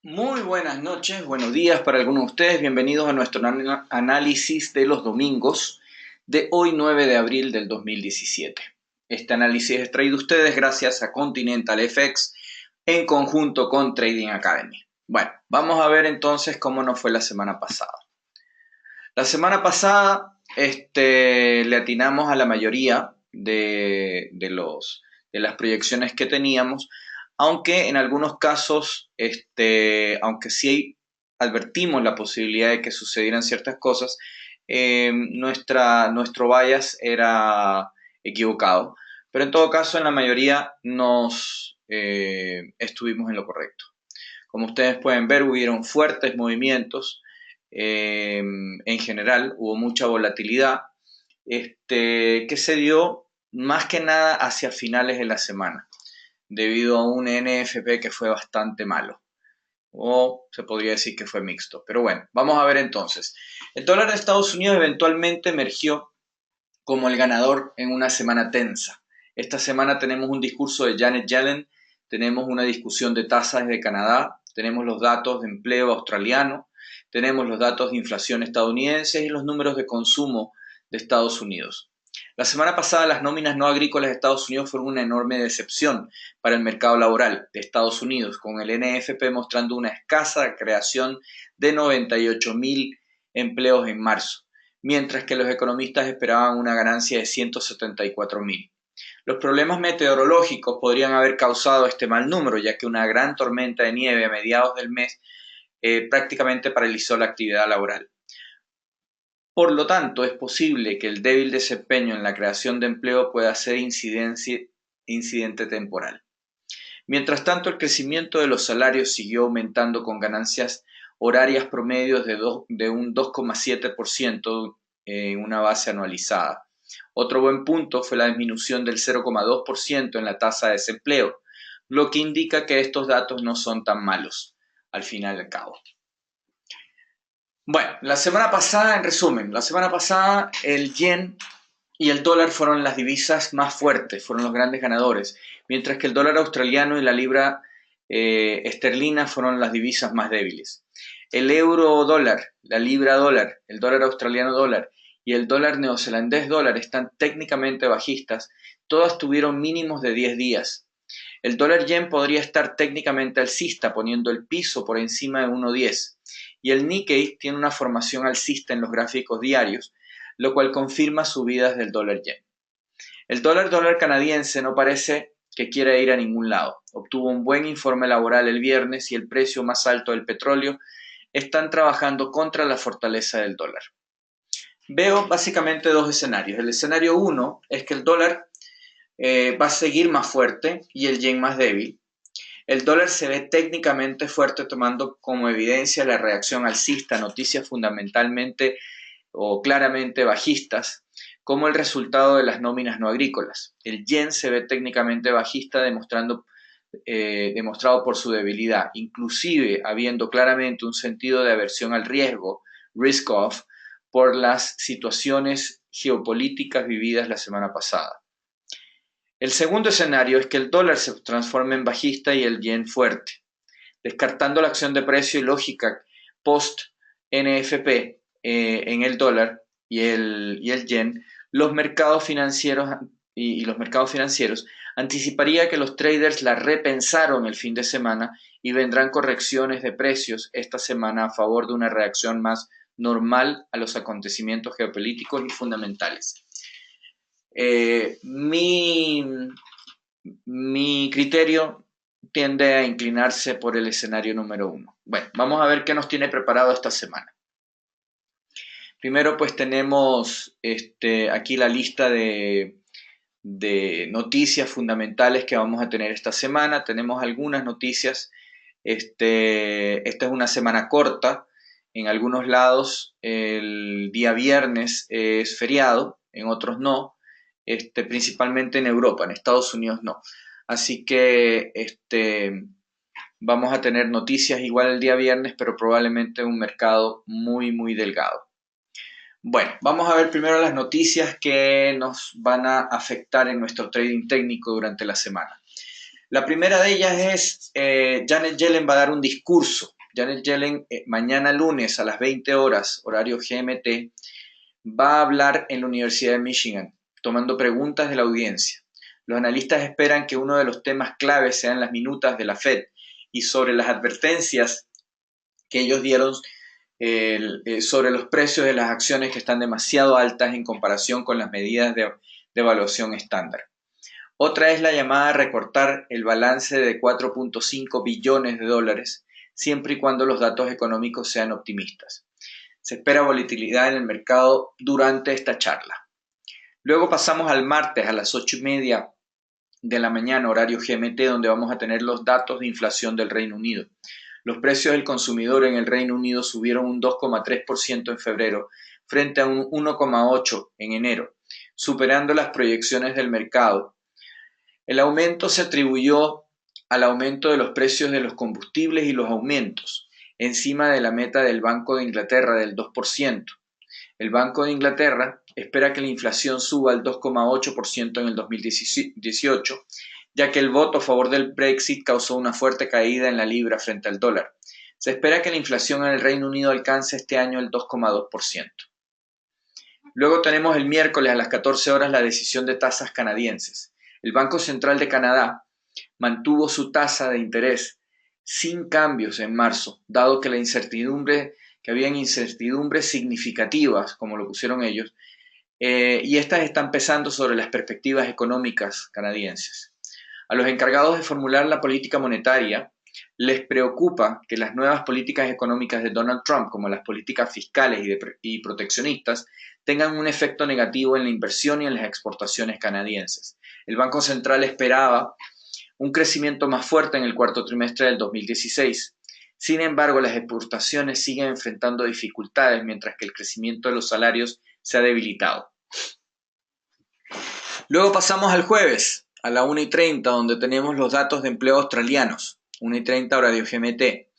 Muy buenas noches, buenos días para algunos de ustedes. Bienvenidos a nuestro análisis de los domingos de hoy 9 de abril del 2017. Este análisis es traído a ustedes gracias a Continental FX en conjunto con Trading Academy. Bueno, vamos a ver entonces cómo nos fue la semana pasada. La semana pasada le atinamos a la mayoría de las proyecciones que teníamos, aunque en algunos casos, aunque sí advertimos la posibilidad de que sucedieran ciertas cosas, nuestro bias era equivocado. Pero en todo caso, en la mayoría estuvimos en lo correcto. Como ustedes pueden ver, hubieron fuertes movimientos. En general, hubo mucha volatilidad que se dio más que nada hacia finales de la semana, debido a un NFP que fue bastante malo, o se podría decir que fue mixto. Pero bueno, vamos a ver entonces. El dólar de Estados Unidos eventualmente emergió como el ganador en una semana tensa. Esta semana tenemos un discurso de Janet Yellen, tenemos una discusión de tasas de Canadá, tenemos los datos de empleo australiano, tenemos los datos de inflación estadounidenses y los números de consumo de Estados Unidos. La semana pasada las nóminas no agrícolas de Estados Unidos fueron una enorme decepción para el mercado laboral de Estados Unidos, con el NFP mostrando una escasa creación de 98.000 empleos en marzo, mientras que los economistas esperaban una ganancia de 174.000. Los problemas meteorológicos podrían haber causado este mal número, ya que una gran tormenta de nieve a mediados del mes prácticamente paralizó la actividad laboral. Por lo tanto, es posible que el débil desempeño en la creación de empleo pueda ser incidente temporal. Mientras tanto, el crecimiento de los salarios siguió aumentando con ganancias horarias promedios de un 2,7% en una base anualizada. Otro buen punto fue la disminución del 0,2% en la tasa de desempleo, lo que indica que estos datos no son tan malos, al final y al cabo. Bueno, la semana pasada, en resumen, el yen y el dólar fueron las divisas más fuertes, fueron los grandes ganadores, mientras que el dólar australiano y la libra esterlina fueron las divisas más débiles. El euro dólar, la libra dólar, el dólar australiano dólar y el dólar neozelandés dólar están técnicamente bajistas, todas tuvieron mínimos de 10 días. El dólar yen podría estar técnicamente alcista, poniendo el piso por encima de 1.10, y el Nikkei tiene una formación alcista en los gráficos diarios, lo cual confirma subidas del dólar yen. El dólar canadiense no parece que quiera ir a ningún lado. Obtuvo un buen informe laboral el viernes y el precio más alto del petróleo están trabajando contra la fortaleza del dólar. Veo básicamente dos escenarios. El escenario 1 es que el dólar va a seguir más fuerte y el yen más débil. El dólar se ve técnicamente fuerte, tomando como evidencia la reacción alcista, noticias fundamentalmente o claramente bajistas, como el resultado de las nóminas no agrícolas. El yen se ve técnicamente bajista, demostrado por su debilidad, inclusive habiendo claramente un sentido de aversión al riesgo, risk off, por las situaciones geopolíticas vividas la semana pasada. El segundo escenario es que el dólar se transforme en bajista y el yen fuerte. Descartando la acción de precio y lógica post-NFP en el dólar y el yen, los mercados financieros anticiparía que los traders la repensaron el fin de semana y vendrán correcciones de precios esta semana a favor de una reacción más normal a los acontecimientos geopolíticos y fundamentales. Mi criterio tiende a inclinarse por el escenario número 1. Bueno, vamos a ver qué nos tiene preparado esta semana. Primero, pues tenemos aquí la lista de noticias fundamentales que vamos a tener esta semana. Tenemos algunas noticias. Esta es una semana corta. En algunos lados el día viernes es feriado, en otros no. Principalmente en Europa, en Estados Unidos no. Así que vamos a tener noticias igual el día viernes, pero probablemente un mercado muy, muy delgado. Bueno, vamos a ver primero las noticias que nos van a afectar en nuestro trading técnico durante la semana. La primera de ellas es Janet Yellen va a dar un discurso Janet Yellen, mañana lunes a las 20 horas, horario GMT, va a hablar en la Universidad de Michigan, tomando preguntas de la audiencia. Los analistas esperan que uno de los temas claves sean las minutas de la Fed y sobre las advertencias que ellos dieron sobre los precios de las acciones que están demasiado altas en comparación con las medidas de evaluación estándar. Otra es la llamada a recortar el balance de 4.5 billones de dólares, siempre y cuando los datos económicos sean optimistas. Se espera volatilidad en el mercado durante esta charla. Luego pasamos al martes a las 8:30 de la mañana, horario GMT, donde vamos a tener los datos de inflación del Reino Unido. Los precios del consumidor en el Reino Unido subieron un 2,3% en febrero, frente a un 1,8% en enero, superando las proyecciones del mercado. El aumento se atribuyó al aumento de los precios de los combustibles y los aumentos, encima de la meta del Banco de Inglaterra del 2%. El Banco de Inglaterra espera que la inflación suba al 2,8% en el 2018, ya que el voto a favor del Brexit causó una fuerte caída en la libra frente al dólar. Se espera que la inflación en el Reino Unido alcance este año el 2,2%. Luego tenemos el miércoles a las 14 horas la decisión de tasas canadienses. El Banco Central de Canadá mantuvo su tasa de interés sin cambios en marzo, dado que habían incertidumbres significativas, como lo pusieron ellos, y estas están pesando sobre las perspectivas económicas canadienses. A los encargados de formular la política monetaria les preocupa que las nuevas políticas económicas de Donald Trump, como las políticas fiscales y proteccionistas, tengan un efecto negativo en la inversión y en las exportaciones canadienses. El Banco Central esperaba un crecimiento más fuerte en el cuarto trimestre del 2016. Sin embargo, las exportaciones siguen enfrentando dificultades mientras que el crecimiento de los salarios se ha debilitado. Luego pasamos al jueves, a la 1:30, donde tenemos los datos de empleo australianos. 1:30 horario GMT.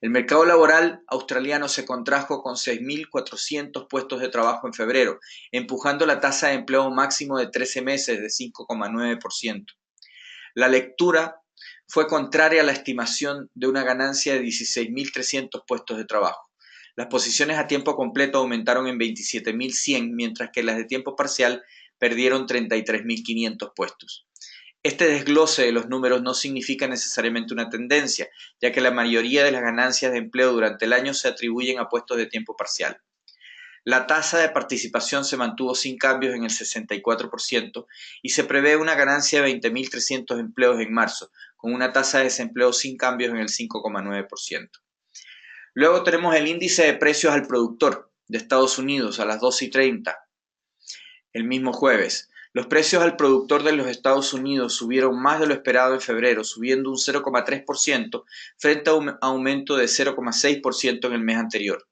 El mercado laboral australiano se contrajo con 6.400 puestos de trabajo en febrero, empujando la tasa de empleo máximo de 13 meses de 5,9%. La lectura fue contraria a la estimación de una ganancia de 16.300 puestos de trabajo. Las posiciones a tiempo completo aumentaron en 27.100, mientras que las de tiempo parcial perdieron 33.500 puestos. Este desglose de los números no significa necesariamente una tendencia, ya que la mayoría de las ganancias de empleo durante el año se atribuyen a puestos de tiempo parcial. La tasa de participación se mantuvo sin cambios en el 64% y se prevé una ganancia de 20.300 empleos en marzo, con una tasa de desempleo sin cambios en el 5,9%. Luego tenemos el índice de precios al productor de Estados Unidos a las 12:30, el mismo jueves. Los precios al productor de los Estados Unidos subieron más de lo esperado en febrero, subiendo un 0,3% frente a un aumento de 0,6% en el mes anterior.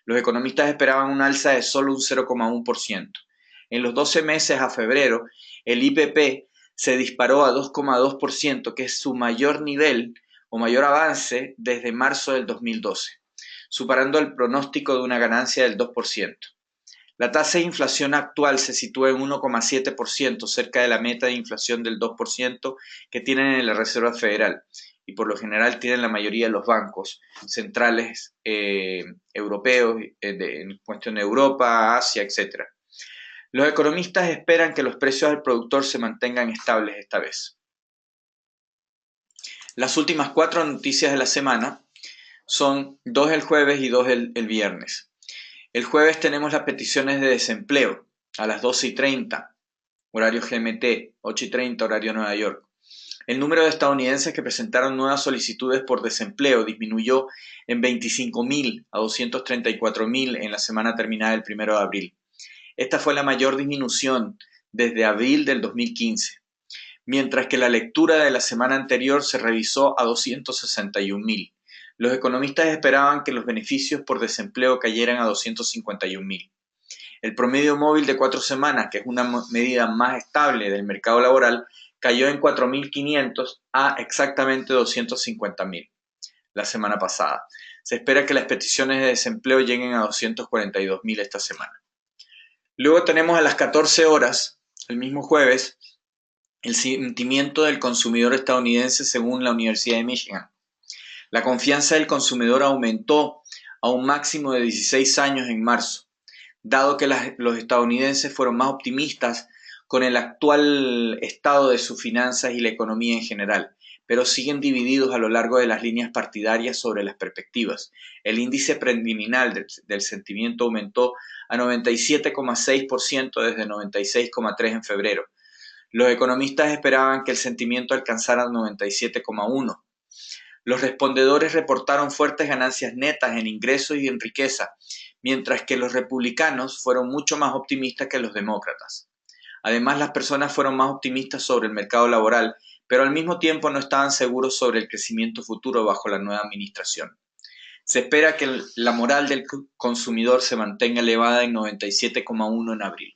Los economistas esperaban un alza de solo un 0,1%. En los 12 meses a febrero, el IPP se disparó a 2,2%, que es su mayor nivel o mayor avance desde marzo del 2012, superando el pronóstico de una ganancia del 2%. La tasa de inflación actual se sitúa en 1,7%, cerca de la meta de inflación del 2% que tienen en la Reserva Federal y por lo general tienen la mayoría de los bancos centrales europeos, en cuestión de Europa, Asia, etc. Los economistas esperan que los precios al productor se mantengan estables esta vez. Las últimas 4 noticias de la semana son 2 el jueves y 2 el viernes. El jueves tenemos las peticiones de desempleo a las 12:30, horario GMT, 8:30, horario Nueva York. El número de estadounidenses que presentaron nuevas solicitudes por desempleo disminuyó en 25.000 a 234.000 en la semana terminada el 1 de abril. Esta fue la mayor disminución desde abril del 2015, mientras que la lectura de la semana anterior se revisó a 261.000. Los economistas esperaban que los beneficios por desempleo cayeran a 251.000. El promedio móvil de 4 semanas, que es una medida más estable del mercado laboral, cayó en 4.500 a exactamente 250.000 la semana pasada. Se espera que las peticiones de desempleo lleguen a 242.000 esta semana. Luego tenemos a las 14 horas, el mismo jueves, el sentimiento del consumidor estadounidense según la Universidad de Michigan. La confianza del consumidor aumentó a un máximo de 16 años en marzo, dado que los estadounidenses fueron más optimistas con el actual estado de sus finanzas y la economía en general, pero siguen divididos a lo largo de las líneas partidarias sobre las perspectivas. El índice preliminar del sentimiento aumentó a 97,6% desde 96,3% en febrero. Los economistas esperaban que el sentimiento alcanzara 97,1%. Los respondedores reportaron fuertes ganancias netas en ingresos y en riqueza, mientras que los republicanos fueron mucho más optimistas que los demócratas. Además, las personas fueron más optimistas sobre el mercado laboral, pero al mismo tiempo no estaban seguros sobre el crecimiento futuro bajo la nueva administración. Se espera que la moral del consumidor se mantenga elevada en 97,1 en abril.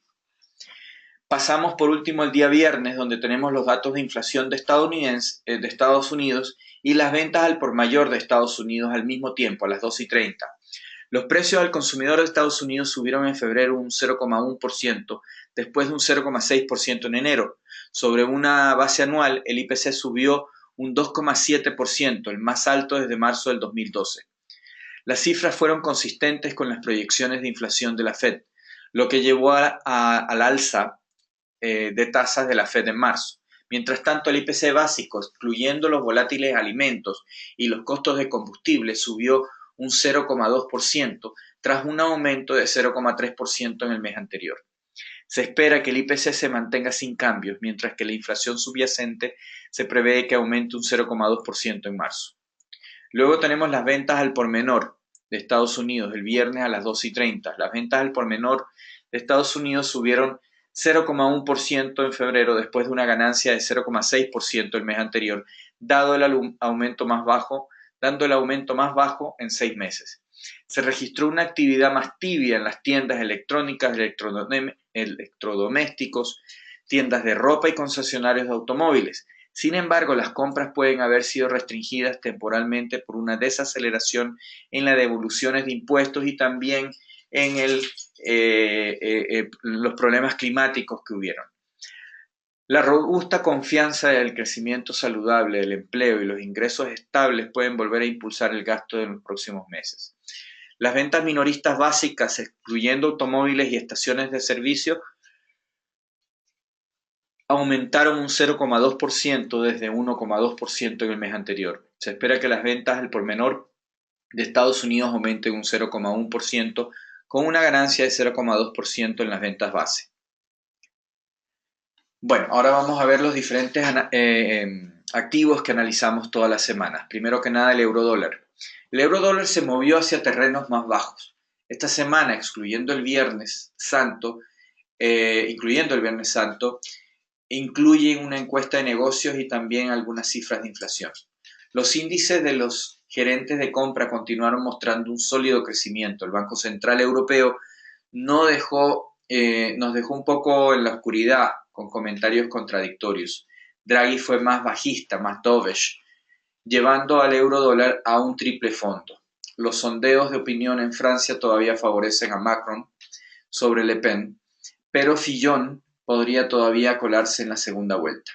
Pasamos por último el día viernes, donde tenemos los datos de inflación de Estados Unidos y las ventas al por mayor de Estados Unidos al mismo tiempo, a las 2:30. Los precios al consumidor de Estados Unidos subieron en febrero un 0,1%, después de un 0,6% en enero. Sobre una base anual, el IPC subió un 2,7%, el más alto desde marzo del 2012. Las cifras fueron consistentes con las proyecciones de inflación de la Fed, lo que llevó al alza de tasas de la Fed en marzo. Mientras tanto, el IPC básico, excluyendo los volátiles alimentos y los costos de combustible, subió un 0,2% tras un aumento de 0,3% en el mes anterior. Se espera que el IPC se mantenga sin cambios, mientras que la inflación subyacente se prevé que aumente un 0,2% en marzo. Luego tenemos las ventas al por menor de Estados Unidos el viernes a las 2:30. Las ventas al por menor de Estados Unidos subieron 0,1% en febrero después de una ganancia de 0,6% el mes anterior, dando el aumento más bajo en 6 meses. Se registró una actividad más tibia en las tiendas electrónicas, electrodomésticos, tiendas de ropa y concesionarios de automóviles. Sin embargo, las compras pueden haber sido restringidas temporalmente por una desaceleración en las devoluciones de impuestos y también en los problemas climáticos que hubieron. La robusta confianza del crecimiento saludable del empleo y los ingresos estables pueden volver a impulsar el gasto en los próximos meses. Las ventas minoristas básicas, excluyendo automóviles y estaciones de servicio, aumentaron un 0,2% desde 1,2% en el mes anterior. Se espera que las ventas al por menor de Estados Unidos aumenten un 0,1%, con una ganancia de 0,2% en las ventas base. Bueno, ahora vamos a ver los diferentes activos que analizamos todas las semanas. Primero que nada, el eurodólar. El eurodólar se movió hacia terrenos más bajos. Esta semana, incluyendo el Viernes Santo, incluyen una encuesta de negocios y también algunas cifras de inflación. Los índices de los gerentes de compra continuaron mostrando un sólido crecimiento. El Banco Central Europeo nos dejó un poco en la oscuridad con comentarios contradictorios. Draghi fue más bajista, más dovish, llevando al eurodólar a un triple fondo. Los sondeos de opinión en Francia todavía favorecen a Macron sobre Le Pen, pero Fillon podría todavía colarse en la segunda vuelta.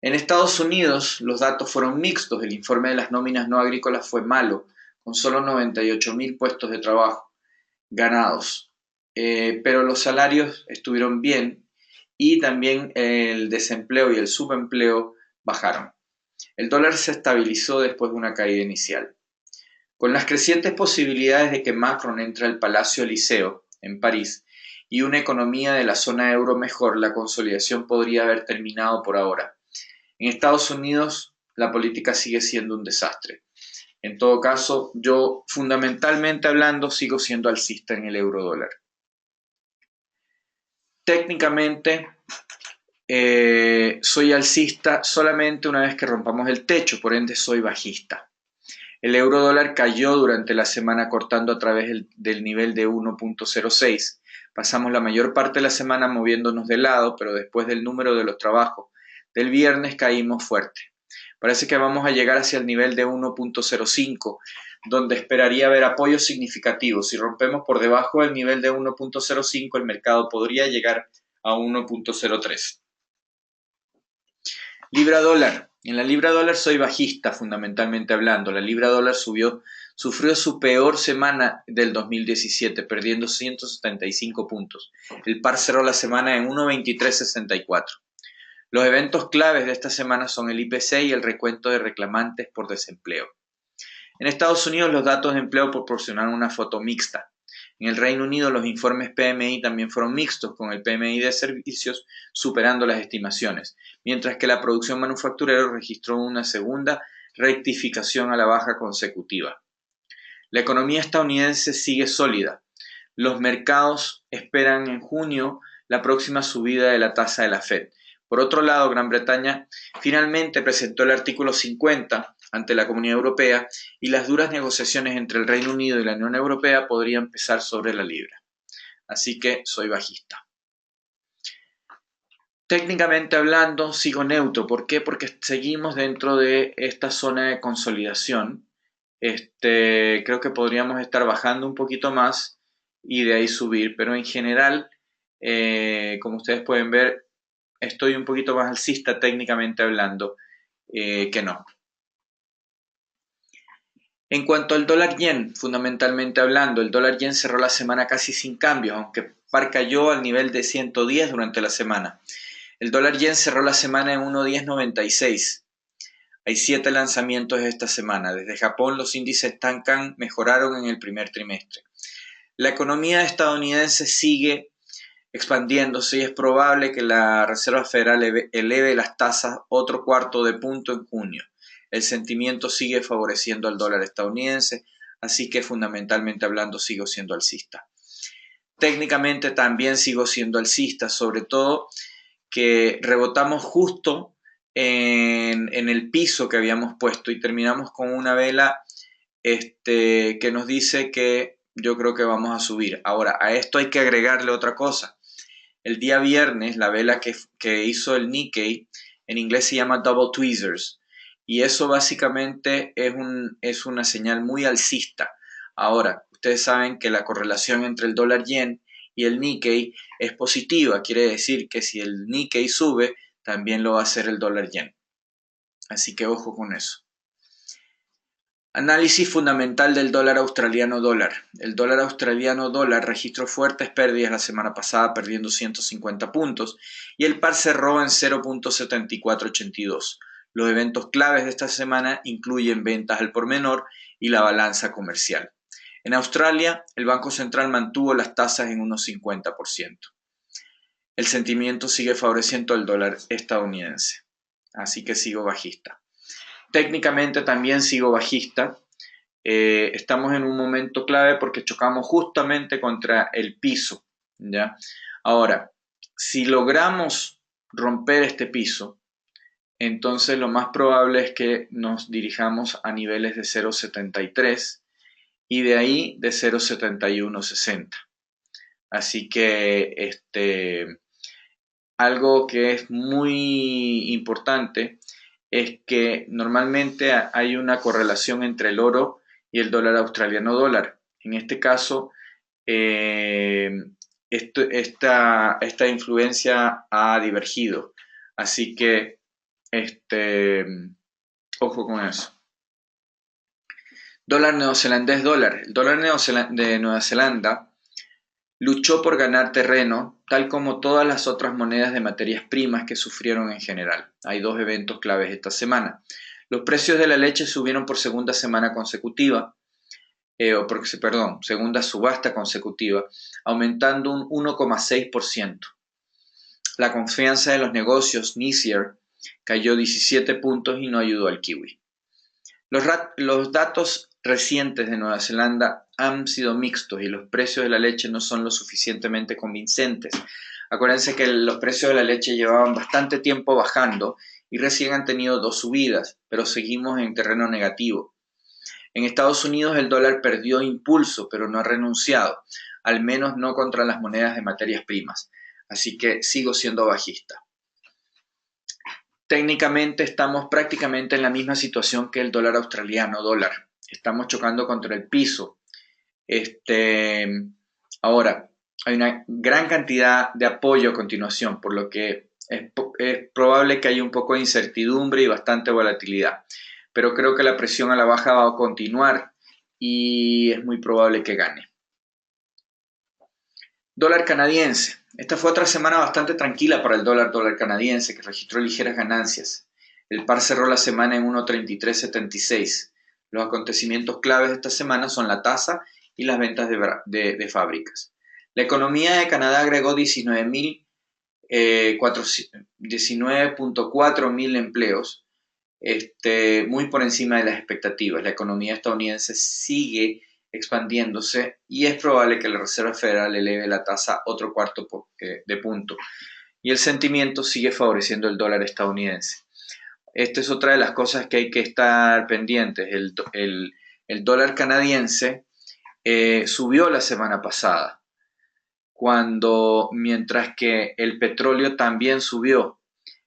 En Estados Unidos, los datos fueron mixtos. El informe de las nóminas no agrícolas fue malo, con solo 98.000 puestos de trabajo ganados, pero los salarios estuvieron bien y también el desempleo y el subempleo bajaron. El dólar se estabilizó después de una caída inicial. Con las crecientes posibilidades de que Macron entre al Palacio Elíseo en París y una economía de la zona euro mejor, la consolidación podría haber terminado por ahora. En Estados Unidos, la política sigue siendo un desastre. En todo caso, yo fundamentalmente hablando sigo siendo alcista en el eurodólar. Técnicamente, soy alcista solamente una vez que rompamos el techo, por ende soy bajista. El eurodólar cayó durante la semana cortando a través del nivel de 1.06. Pasamos la mayor parte de la semana moviéndonos de lado, pero después del número de los trabajos del viernes caímos fuerte. Parece que vamos a llegar hacia el nivel de 1.05, donde esperaría ver apoyos significativos. Si rompemos por debajo del nivel de 1.05, el mercado podría llegar a 1.03. Libra dólar. En la libra dólar soy bajista fundamentalmente hablando. La libra dólar sufrió su peor semana del 2017, perdiendo 175 puntos. El par cerró la semana en 1.2364. Los eventos claves de esta semana son el IPC y el recuento de reclamantes por desempleo. En Estados Unidos los datos de empleo proporcionaron una foto mixta. En el Reino Unido los informes PMI también fueron mixtos, con el PMI de servicios superando las estimaciones, mientras que la producción manufacturera registró una segunda rectificación a la baja consecutiva. La economía estadounidense sigue sólida. Los mercados esperan en junio la próxima subida de la tasa de la Fed. Por otro lado, Gran Bretaña finalmente presentó el artículo 50 ante la Comunidad Europea y las duras negociaciones entre el Reino Unido y la Unión Europea podrían pesar sobre la libra. Así que soy bajista. Técnicamente hablando, sigo neutro. ¿Por qué? Porque seguimos dentro de esta zona de consolidación. Creo que podríamos estar bajando un poquito más y de ahí subir, pero en general, como ustedes pueden ver, estoy un poquito más alcista técnicamente hablando que no. En cuanto al dólar yen, fundamentalmente hablando, el dólar yen cerró la semana casi sin cambios, aunque par cayó al nivel de 110 durante la semana. El dólar yen cerró la semana en 1.1096. Hay 7 lanzamientos esta semana. Desde Japón los índices Tankan mejoraron en el primer trimestre. La economía estadounidense sigue expandiéndose y es probable que la Reserva Federal eleve las tasas otro cuarto de punto en junio. El sentimiento sigue favoreciendo al dólar estadounidense, así que fundamentalmente hablando sigo siendo alcista. Técnicamente también sigo siendo alcista, sobre todo que rebotamos justo en el piso que habíamos puesto y terminamos con una vela que nos dice que yo creo que vamos a subir. Ahora, a esto hay que agregarle otra cosa. El día viernes, la vela que hizo el Nikkei, en inglés se llama Double Tweezers, y eso básicamente es una señal muy alcista. Ahora, ustedes saben que la correlación entre el dólar yen y el Nikkei es positiva, quiere decir que si el Nikkei sube, también lo va a hacer el dólar yen. Así que ojo con eso. Análisis fundamental del dólar australiano dólar. El dólar australiano dólar registró fuertes pérdidas la semana pasada, perdiendo 150 puntos, y el par cerró en 0.7482. Los eventos claves de esta semana incluyen ventas al por menor y la balanza comercial. En Australia, el Banco Central mantuvo las tasas en unos 50%. El sentimiento sigue favoreciendo al dólar estadounidense, así que sigo bajista. Técnicamente también sigo bajista. Estamos en un momento clave porque chocamos justamente contra el piso, ¿ya? Ahora, si logramos romper este piso, entonces lo más probable es que nos dirijamos a niveles de 0.73 y de ahí de 0.7160. Así que algo que es muy importante es que normalmente hay una correlación entre el oro y el dólar australiano dólar. En este caso, esta influencia ha divergido. Así que, ojo con eso. Dólar neozelandés dólar. El dólar de Nueva Zelanda luchó por ganar terreno, tal como todas las otras monedas de materias primas que sufrieron en general. Hay dos eventos claves esta semana. Los precios de la leche subieron por segunda semana consecutiva, segunda subasta consecutiva, aumentando un 1,6%. La confianza de los negocios, Nissier, cayó 17 puntos y no ayudó al kiwi. Los datos recientes de Nueva Zelanda han sido mixtos y los precios de la leche no son lo suficientemente convincentes. Acuérdense que los precios de la leche llevaban bastante tiempo bajando y recién han tenido 2 subidas, pero seguimos en terreno negativo. En Estados Unidos el dólar perdió impulso, pero no ha renunciado, al menos no contra las monedas de materias primas. Así que sigo siendo bajista. Técnicamente estamos prácticamente en la misma situación que el dólar australiano dólar. Estamos chocando contra el piso. Ahora, hay una gran cantidad de apoyo a continuación, por lo que Es probable que haya un poco de incertidumbre y bastante volatilidad, pero creo que la presión a la baja va a continuar y es muy probable que gane. Dólar canadiense. Esta fue otra semana bastante tranquila para el dólar canadiense, que registró ligeras ganancias. El par cerró la semana en 1.3376. Los acontecimientos claves de esta semana son la tasa y las ventas de fábricas. La economía de Canadá agregó 19.4 mil empleos, muy por encima de las expectativas. La economía estadounidense sigue expandiéndose y es probable que la Reserva Federal eleve la tasa otro cuarto de punto. Y el sentimiento sigue favoreciendo el dólar estadounidense. Esta es otra de las cosas que hay que estar pendientes. El dólar canadiense subió la semana pasada, mientras que el petróleo también subió.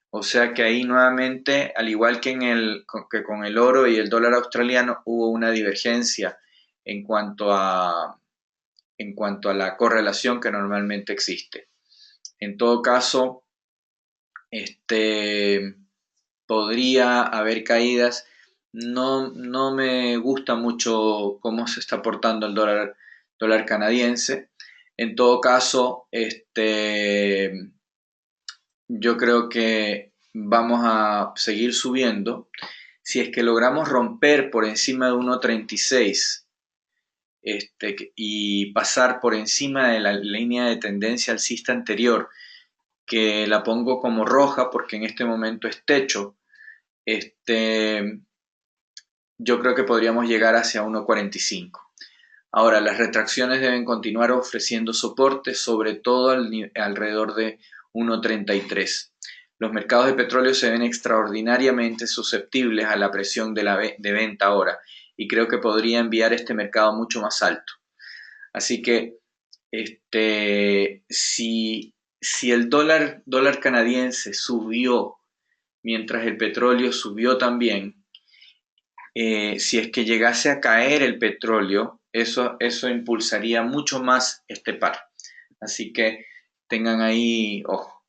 O sea que ahí nuevamente, al igual que con el oro y el dólar australiano, hubo una divergencia en cuanto a, en cuanto a la correlación que normalmente existe. En todo caso, podría haber caídas. No me gusta mucho cómo se está portando el dólar canadiense. En todo caso, yo creo que vamos a seguir subiendo. Si es que logramos romper por encima de 1.36 y pasar por encima de la línea de tendencia alcista anterior, que la pongo como roja porque en este momento es techo, yo creo que podríamos llegar hacia 1.45. Ahora, las retracciones deben continuar ofreciendo soporte, sobre todo alrededor de 1.33. Los mercados de petróleo se ven extraordinariamente susceptibles a la presión de venta ahora y creo que podría enviar este mercado mucho más alto. Así que si el dólar canadiense subió mientras el petróleo subió también, si es que llegase a caer el petróleo, eso impulsaría mucho más este par. Así que tengan ahí ojo.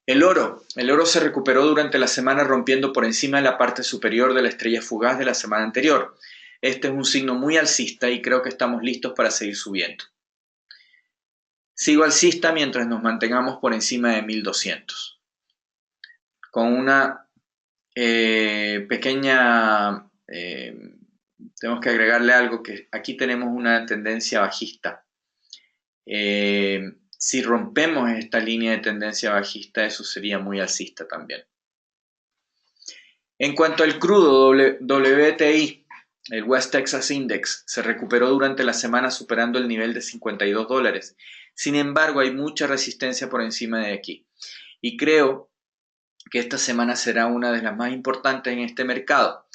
El oro se recuperó durante la semana rompiendo por encima de la parte superior de la estrella fugaz de la semana anterior. Este es un signo muy alcista y creo que estamos listos para seguir subiendo. Sigo alcista mientras nos mantengamos por encima de 1200. Con una pequeña... tenemos que agregarle algo, que aquí tenemos una tendencia bajista. Si rompemos esta línea de tendencia bajista, eso sería muy alcista también. En cuanto al crudo, WTI, el West Texas Index, se recuperó durante la semana superando el nivel de $52. Sin embargo, hay mucha resistencia por encima de aquí. Y creo que esta semana será una de las más importantes en este mercado.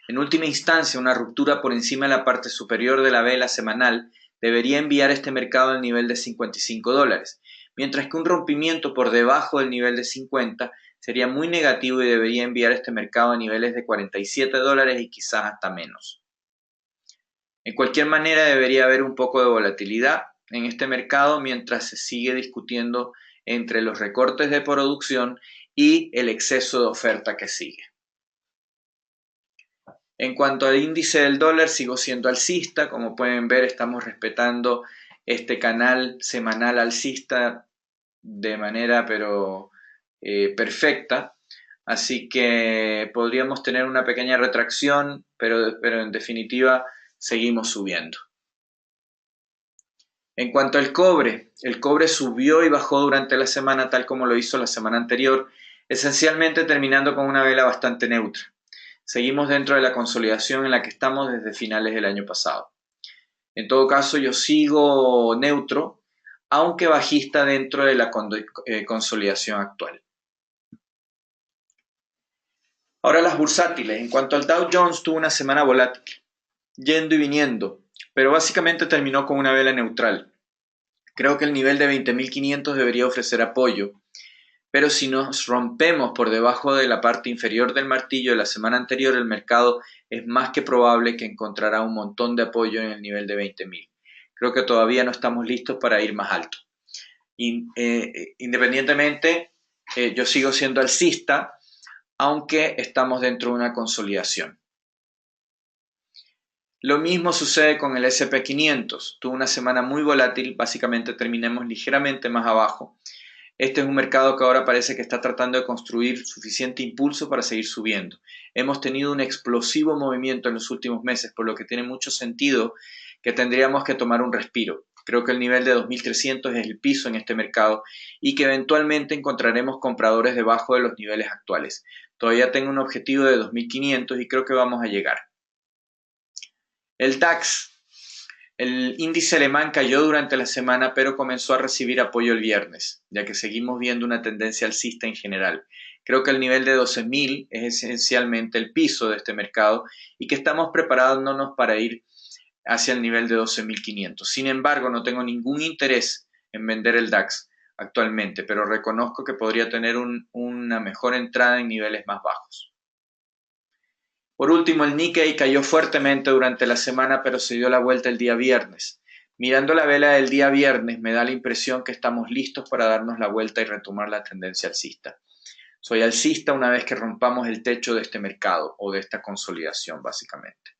En última instancia, una ruptura por encima de la parte superior de la vela semanal debería enviar este mercado al nivel de $55, mientras que un rompimiento por debajo del nivel de 50 sería muy negativo y debería enviar este mercado a niveles de $47 y quizás hasta menos. En cualquier manera, debería haber un poco de volatilidad en este mercado mientras se sigue discutiendo entre los recortes de producción y el exceso de oferta que sigue. En cuanto al índice del dólar, sigo siendo alcista. Como pueden ver, estamos respetando este canal semanal alcista de manera perfecta. Así que podríamos tener una pequeña retracción, pero en definitiva seguimos subiendo. En cuanto al cobre, el cobre subió y bajó durante la semana tal como lo hizo la semana anterior, esencialmente terminando con una vela bastante neutra. Seguimos dentro de la consolidación en la que estamos desde finales del año pasado. En todo caso, yo sigo neutro, aunque bajista dentro de la consolidación actual. Ahora las bursátiles. En cuanto al Dow Jones, tuvo una semana volátil, yendo y viniendo, pero básicamente terminó con una vela neutral. Creo que el nivel de 20.500 debería ofrecer apoyo, pero si nos rompemos por debajo de la parte inferior del martillo de la semana anterior, el mercado es más que probable que encontrará un montón de apoyo en el nivel de 20.000. Creo que todavía no estamos listos para ir más alto. Independientemente, yo sigo siendo alcista, aunque estamos dentro de una consolidación. Lo mismo sucede con el SP500. Tuvo una semana muy volátil, básicamente terminamos ligeramente más abajo. Este es un mercado que ahora parece que está tratando de construir suficiente impulso para seguir subiendo. Hemos tenido un explosivo movimiento en los últimos meses, por lo que tiene mucho sentido que tendríamos que tomar un respiro. Creo que el nivel de 2.300 es el piso en este mercado y que eventualmente encontraremos compradores debajo de los niveles actuales. Todavía tengo un objetivo de 2.500 y creo que vamos a llegar. El DAX, el índice alemán cayó durante la semana, pero comenzó a recibir apoyo el viernes, ya que seguimos viendo una tendencia alcista en general. Creo que el nivel de 12.000 es esencialmente el piso de este mercado y que estamos preparándonos para ir hacia el nivel de 12.500. Sin embargo, no tengo ningún interés en vender el DAX actualmente, pero reconozco que podría tener una mejor entrada en niveles más bajos. Por último, el Nikkei cayó fuertemente durante la semana, pero se dio la vuelta el día viernes. Mirando la vela del día viernes, me da la impresión que estamos listos para darnos la vuelta y retomar la tendencia alcista. Soy alcista una vez que rompamos el techo de este mercado o de esta consolidación, básicamente.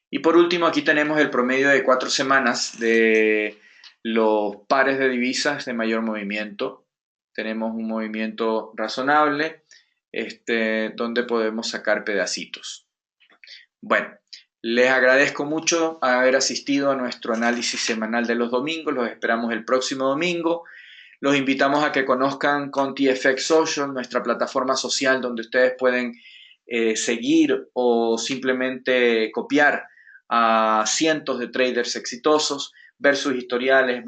Y por último, aquí tenemos el promedio de 4 semanas de los pares de divisas de mayor movimiento. Tenemos un movimiento razonable, donde podemos sacar pedacitos. Bueno, les agradezco mucho haber asistido a nuestro análisis semanal de los domingos. Los esperamos el próximo domingo. Los invitamos a que conozcan ContiFX Social, nuestra plataforma social donde ustedes pueden seguir o simplemente copiar a cientos de traders exitosos, ver sus historiales,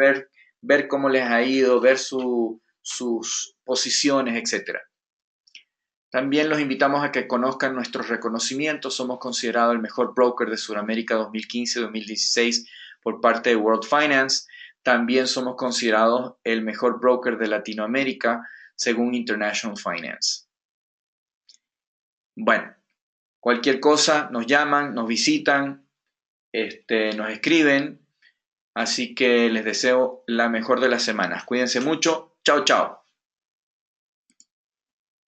ver cómo les ha ido, ver sus posiciones, etc. También los invitamos a que conozcan nuestros reconocimientos. Somos considerados el mejor broker de Sudamérica 2015-2016 por parte de World Finance. También somos considerados el mejor broker de Latinoamérica según International Finance. Bueno, cualquier cosa nos llaman, nos visitan, nos escriben. Así que les deseo la mejor de las semanas. Cuídense mucho. Chao, chao.